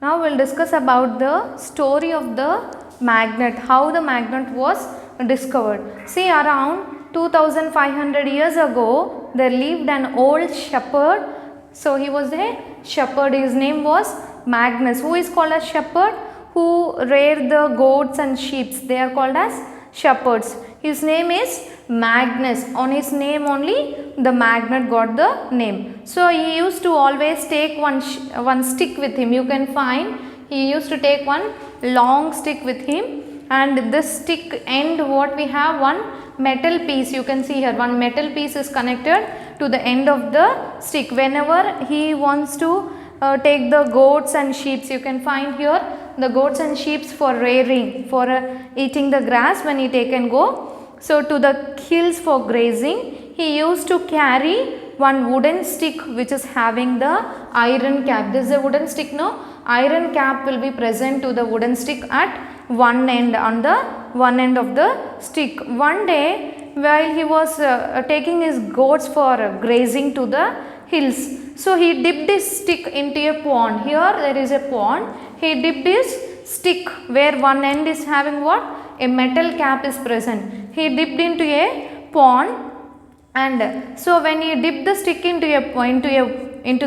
Now we will discuss about the story of the magnet, how the magnet was discovered. See, around 2500 years ago there lived an old shepherd. So he was a shepherd, his name was Magnus. Who is called as shepherd? Who rear the goats and sheep, they are called as shepherds. His name is Magnus. On his name only the magnet got the name. So he used to always take one stick with him. You can find he used to take one long stick with him, and this stick end what we have, one metal piece. You can see here one metal piece is connected to the end of the stick. Whenever he wants to take the goats and sheep, you can find here the goats and sheep for rearing, for eating the grass when he take and go. So to the hills for grazing, he used to carry one wooden stick which is having the iron cap. This is a wooden stick, no? Iron cap will be present to the wooden stick at one end, on the one end of the stick. One day while he was taking his goats for grazing to the hills, so he dipped his stick into a pond. Here there is a pond. He dipped his stick where one end is having what? A metal cap is present. He dipped into a pond, and so when he dipped the stick into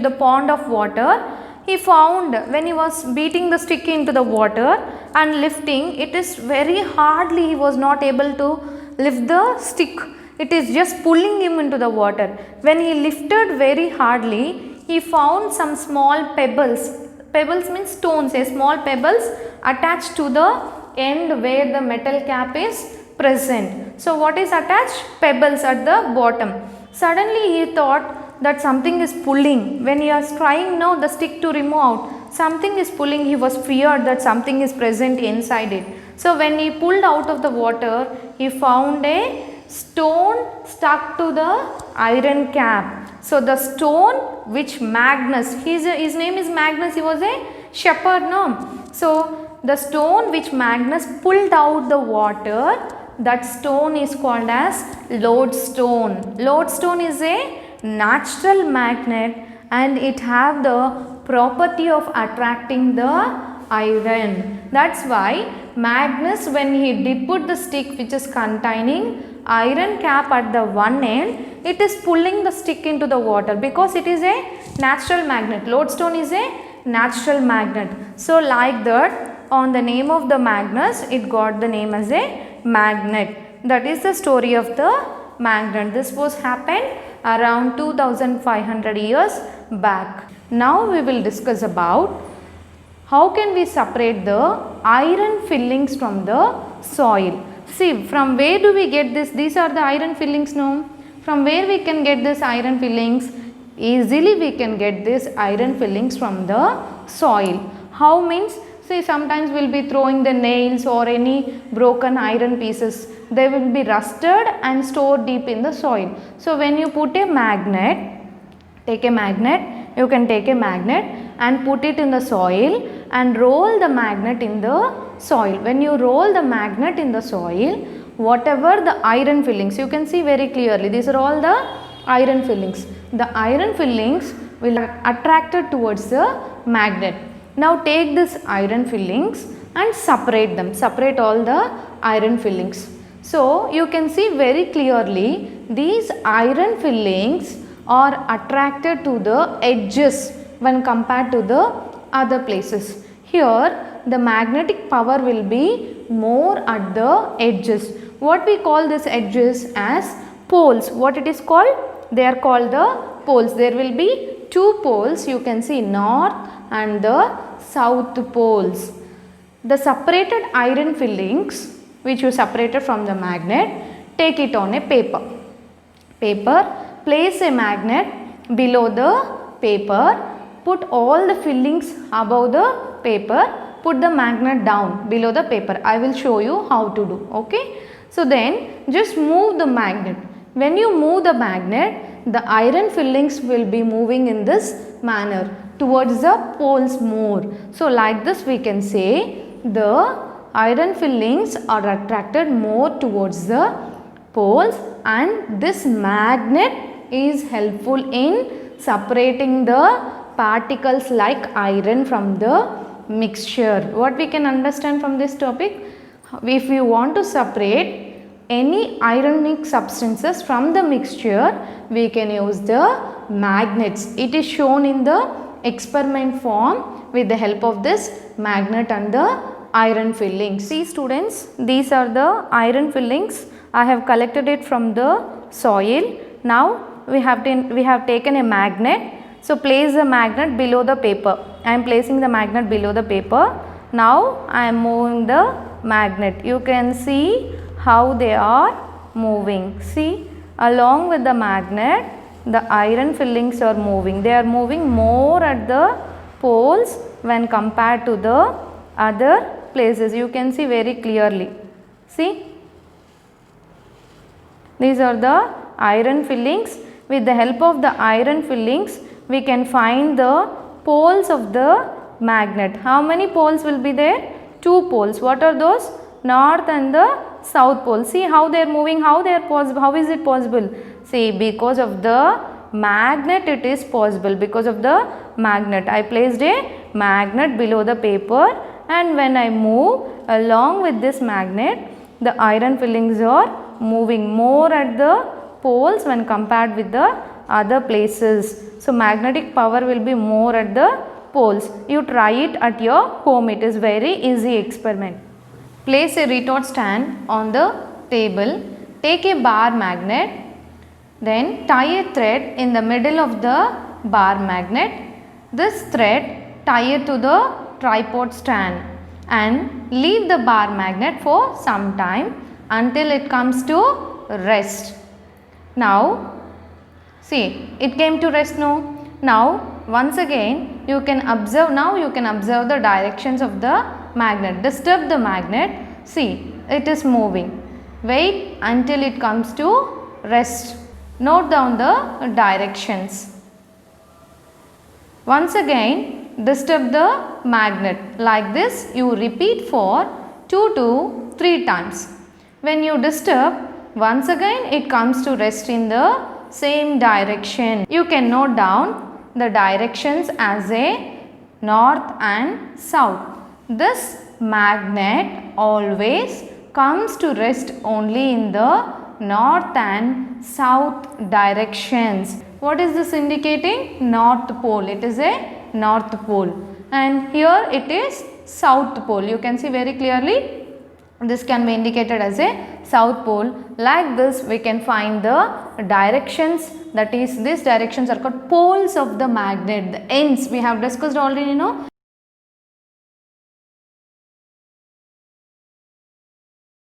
the pond of water, he found when he was beating the stick into the water and lifting, it is very hardly he was not able to lift the stick. It is just pulling him into the water. When he lifted very hardly, he found some small pebbles. Pebbles means stones, a small pebbles attached to the end where the metal cap is present. So what is attached? Pebbles at the bottom. Suddenly he thought that something is pulling. When he was trying now the stick to remove out, something is pulling. He was feared that something is present inside it. So when he pulled out of the water, he found a stone stuck to the iron cap. So the stone which Magnus, his name is Magnus, he was a shepherd, no? So the stone which Magnus pulled out the water, that stone is called as lodestone. Lodestone is a natural magnet and it have the property of attracting the iron. That's why Magnus, when he dipped the stick which is containing iron cap at the one end, it is pulling the stick into the water because it is a natural magnet. Lodestone is a natural magnet. So like that, on the name of the Magnus, it got the name as a magnet. That is the story of the magnet. This was happened around 2500 years back. Now we will discuss about how can we separate the iron fillings from the soil. See, from where do we get this? These are the iron fillings, no? From where we can get this iron fillings? Easily we can get this iron fillings from the soil. How means? See, sometimes we will be throwing the nails or any broken iron pieces. They will be rusted and stored deep in the soil. So when you put a magnet, take a magnet, you can take a magnet and put it in the soil and roll the magnet in the soil. When you roll the magnet in the soil, whatever the iron fillings, you can see very clearly, these are all the iron fillings. The iron fillings will attract it towards the magnet. Now take this iron fillings and separate them, separate all the iron fillings. So you can see very clearly these iron fillings are attracted to the edges when compared to the other places. Here the magnetic power will be more at the edges. What we call these edges as poles. What it is called? They are called the poles. There will be two poles, you can see north and the south poles. The separated iron fillings which you separated from the magnet, take it on a paper. Place a magnet below the paper, put all the fillings above the paper, put the magnet down below the paper. I will show you how to do, okay. So then just move the magnet. When you move the magnet, the iron fillings will be moving in this manner towards the poles more. So like this we can say the iron fillings are attracted more towards the poles, and this magnet is helpful in separating the particles like iron from the mixture. What we can understand from this topic? If we want to separate any ionic substances from the mixture, we can use the magnets. It is shown in the experiment form with the help of this magnet and the iron fillings. See students, these are the iron fillings. I have collected it from the soil. Now we have taken a magnet. So place the magnet below the paper. I am placing the magnet below the paper. Now I am moving the magnet. You can see how they are moving. See, along with the magnet, the iron fillings are moving. They are moving more at the poles when compared to the other places. You can see very clearly. See, these are the iron fillings. With the help of the iron fillings, we can find the poles of the magnet. How many poles will be there? 2 poles. What are those? North and the south pole. See how they are moving, how is it possible? See, because of the magnet it is possible. Because of the magnet, I placed a magnet below the paper, and when I move along with this magnet, the iron fillings are moving more at the poles when compared with the other places. So magnetic power will be more at the poles. You try it at your home. It is very easy experiment. Place a retort stand on the table. Take a bar magnet. Then tie a thread in the middle of the bar magnet. This thread tie it to the tripod stand and leave the bar magnet for some time until it comes to rest. Now see, it came to rest now. Now once again you can observe, the directions of the magnet. Disturb the magnet. See, it is moving. Wait until it comes to rest. Note down the directions. Once again disturb the magnet. Like this you repeat for 2 to 3 times. When you disturb, once again it comes to rest in the same direction. You can note down the directions as a north and south. This magnet always comes to rest only in the north and south directions. What is this indicating? North pole. It is a north pole, and here it is south pole. You can see very clearly. This can be indicated as a south pole. Like this we can find the directions, that is these directions are called poles of the magnet. The ends we have discussed already,